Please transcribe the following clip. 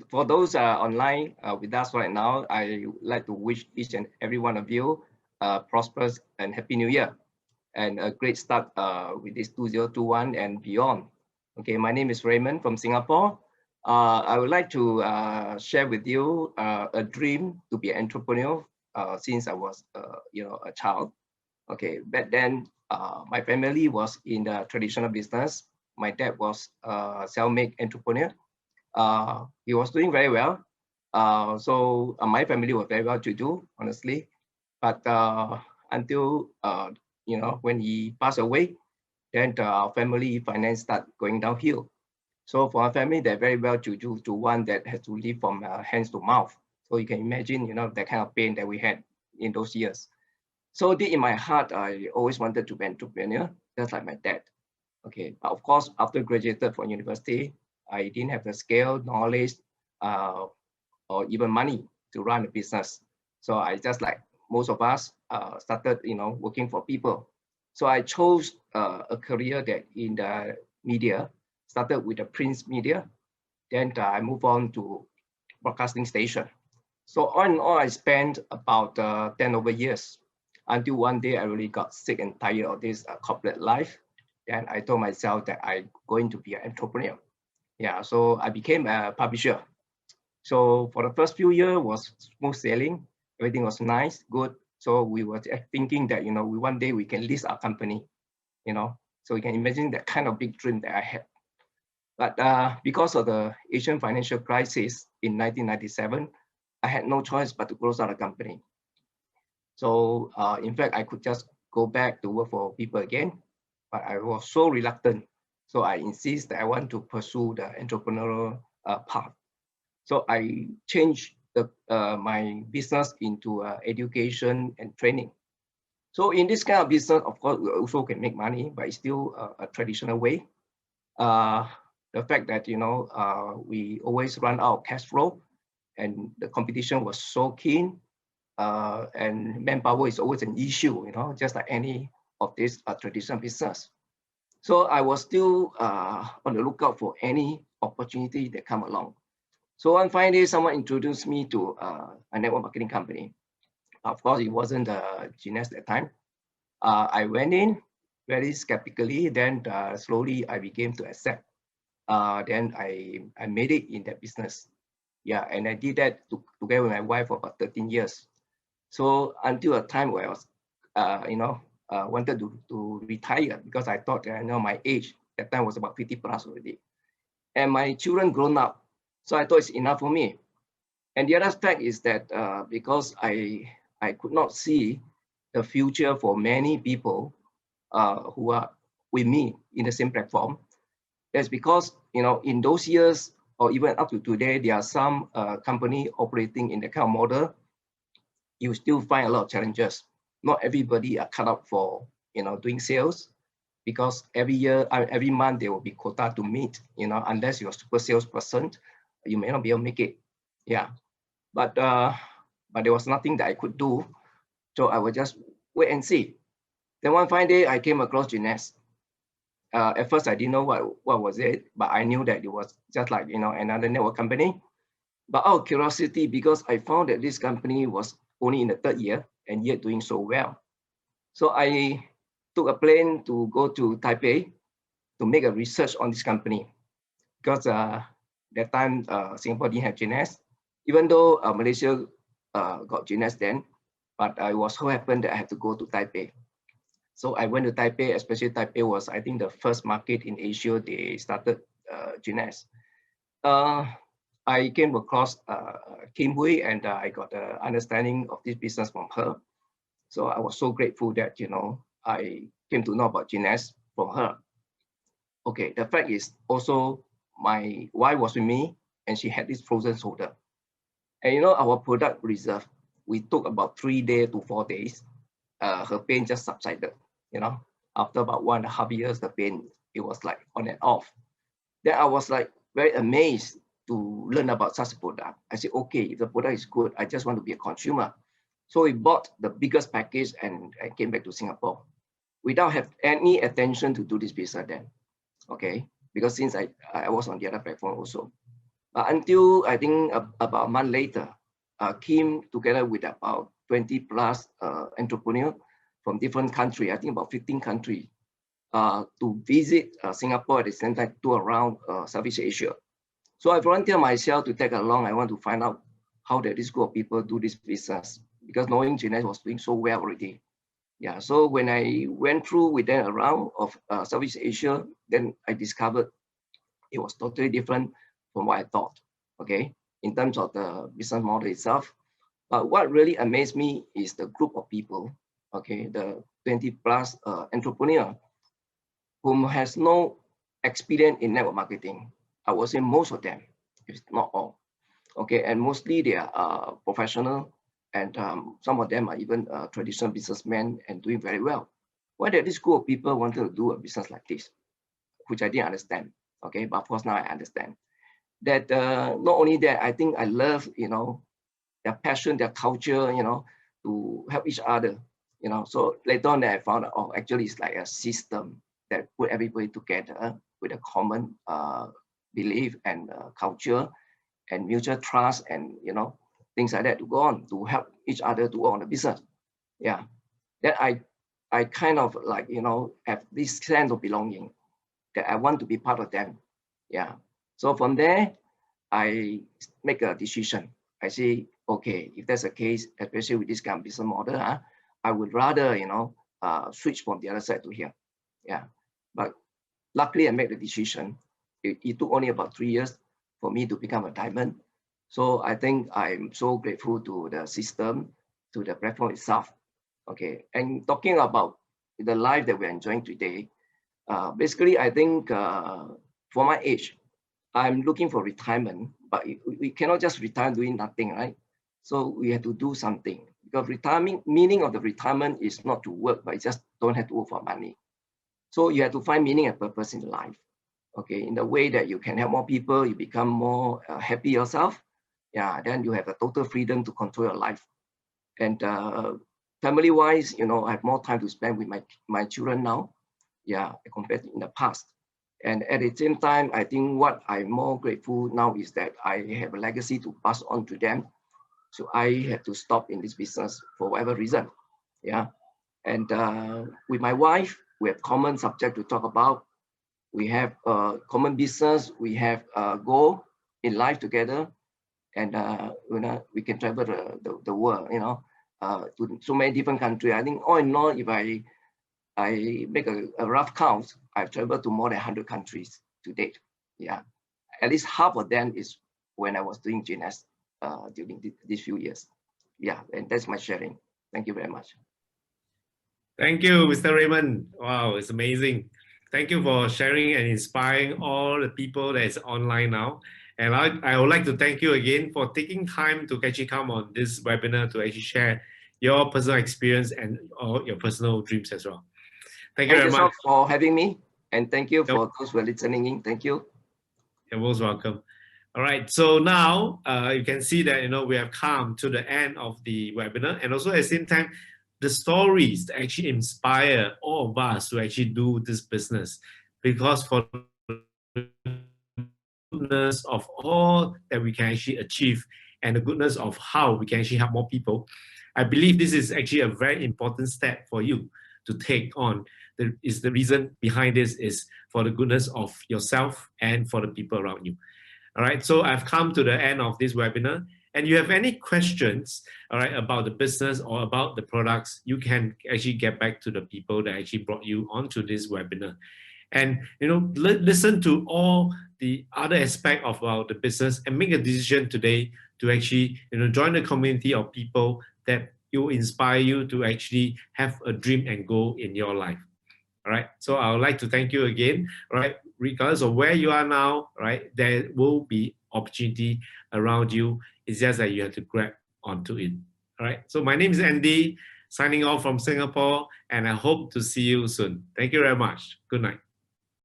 For those online with us right now, I would like to wish each and every one of you a prosperous and happy new year and a great start with this 2021 and beyond. Okay, my name is Raymond from Singapore. I would like to share with you a dream to be an entrepreneur since I was a child. Okay, back then my family was in the traditional business. My dad was a self-made entrepreneur. He was doing very well. So my family was very well to do, honestly. But until when he passed away, then our family finance started going downhill. So for our family, they're very well to do to one that has to live from hands to mouth. So you can imagine, that kind of pain that we had in those years. So deep in my heart, I always wanted to be an entrepreneur, just like my dad. Okay, but of course, after graduated from university, I didn't have the skill, knowledge, or even money to run a business. So I just like most of us started, working for people. So I chose a career that in the media, started with the print media. Then I moved on to broadcasting station. So on and on, I spent about 10 over years until one day I really got sick and tired of this corporate life. Then I told myself that I'm going to be an entrepreneur. Yeah, so I became a publisher. So for the first few years was smooth sailing. Everything was nice, good. So we were thinking that, one day we can list our company, so you can imagine that kind of big dream that I had. But because of the Asian financial crisis in 1997, I had no choice but to close down the company. So in fact, I could just go back to work for people again, but I was so reluctant. So I insist that I want to pursue the entrepreneurial path. So I changed my business into education and training. So in this kind of business, of course, we also can make money, but it's still a traditional way. The fact that, we always run out of cash flow and the competition was so keen and manpower is always an issue, just like any of this traditional business. So I was still on the lookout for any opportunity that come along. So one fine day, someone introduced me to a network marketing company. Of course, it wasn't Jeunesse at that time. I went in very skeptically, then slowly I began to accept. Then I made it in that business. Yeah, and I did that together with my wife for about 13 years. So until a time where I was, wanted to retire because I thought that my age at that time was about 50 plus already. And my children grown up. So I thought it's enough for me. And the other fact is that because I could not see the future for many people who are with me in the same platform, that's because, in those years or even up to today, there are some company operating in the kind of model, you still find a lot of challenges. Not everybody are cut out for, doing sales because every month there will be quota to meet, unless you're a super salesperson, you may not be able to make it. Yeah, but there was nothing that I could do. So I would just wait and see. Then one fine day I came across Jeunesse. At first I didn't know what was it, but I knew that it was just like, another network company. But out of curiosity, because I found that this company was only in the third year and yet doing so well. So I took a plane to go to Taipei to make a research on this company. Because that time Singapore didn't have Jeunesse, even though Malaysia got Jeunesse then, but it was so happened that I had to go to Taipei. So I went to Taipei, especially Taipei was, I think, the first market in Asia they started Jeunesse. I came across Kim Hui and I got an understanding of this business from her. So I was so grateful that, I came to know about Jeunesse from her. Okay, the fact is also my wife was with me and she had this frozen shoulder. And our product Reserve, we took about 3 days to 4 days. Her pain just subsided, after about 1.5 years, the pain, it was like on and off. Then I was like very amazed to learn about such a product. I said, okay, if the product is good, I just want to be a consumer. So we bought the biggest package and I came back to Singapore without have any attention to do this business then, okay? Because since I was on the other platform also. But until I think about a month later, came together with about 20 plus entrepreneurs from different countries, I think about 15 countries, to visit Singapore at the same time to around Southeast Asia. So I volunteered myself to take along. I want to find out how this group of people do this business, because knowing Jeunesse was doing so well already. Yeah, so when I went through with them around of Southeast Asia, then I discovered it was totally different from what I thought, okay, in terms of the business model itself. But what really amazed me is the group of people, okay, the 20 plus entrepreneur whom has no experience in network marketing. I would say most of them, if not all, okay, and mostly they are professional, and some of them are even traditional businessmen and doing very well. Why did this group of people wanted to do a business like this, which I didn't understand, okay, but of course now I understand. That not only that, I think I love, you know, their passion, their culture, you know, to help each other, you know. So later on I found out, oh, actually it's like a system that put everybody together with a common belief and culture and mutual trust, and, you know, things like that to go on to help each other to work on the business. Yeah, that I kind of like, you know, have this sense of belonging that I want to be part of them. Yeah. So from there, I make a decision. I say, okay, if that's the case, especially with this kind of business model, I would rather, you know, switch from the other side to here. Yeah. But luckily, I made the decision. It took only about 3 years for me to become a diamond. So I think I'm so grateful to the system, to the platform itself. Okay. And talking about the life that we're enjoying today, basically, I think for my age, I'm looking for retirement, but we cannot just retire doing nothing, right? So we have to do something, because retirement, meaning of the retirement is not to work, but you just don't have to work for money. So you have to find meaning and purpose in life, okay, in the way that you can help more people, you become more happy yourself. Yeah, then you have a total freedom to control your life. And family-wise, you know, I have more time to spend with my children now, yeah, compared to in the past. And at the same time, I think what I'm more grateful now is that I have a legacy to pass on to them. So I had to stop in this business for whatever reason. Yeah. And with my wife, we have common subject to talk about. We have a common business. We have a goal in life together. And you know, we can travel the world, you know, to so many different countries. I think all in all, if I make a rough count, I've traveled to more than 100 countries to date. Yeah, at least half of them is when I was doing Jeunesse during these few years. Yeah, and that's my sharing. Thank you very much. Thank you, Mr. Raymond. Wow, it's amazing. Thank you for sharing and inspiring all the people that is online now. And I would like to thank you again for taking time to actually come on this webinar to actually share your personal experience and all your personal dreams as well. Thank you very much for having me, and thank you for those who are listening in. Thank you. You're most welcome. All right, so now you can see that, you know, we have come to the end of the webinar, and also at the same time, the stories that actually inspire all of us to actually do this business, because for the goodness of all that we can actually achieve and the goodness of how we can actually help more people, I believe this is actually a very important step for you to take on. The reason behind this is for the goodness of yourself and for the people around you. All right, so I've come to the end of this webinar, and you have any questions, all right, about the business or about the products, you can actually get back to the people that actually brought you onto this webinar. And, you know, listen to all the other aspect of the business and make a decision today to actually, you know, join the community of people that will inspire you to actually have a dream and goal in your life. All right, so I would like to thank you again. All right, regardless of where you are now, right, there will be opportunity around you. It's just that you have to grab onto it. All right, so my name is Andy, signing off from Singapore, and I hope to see you soon. Thank you very much. Good night.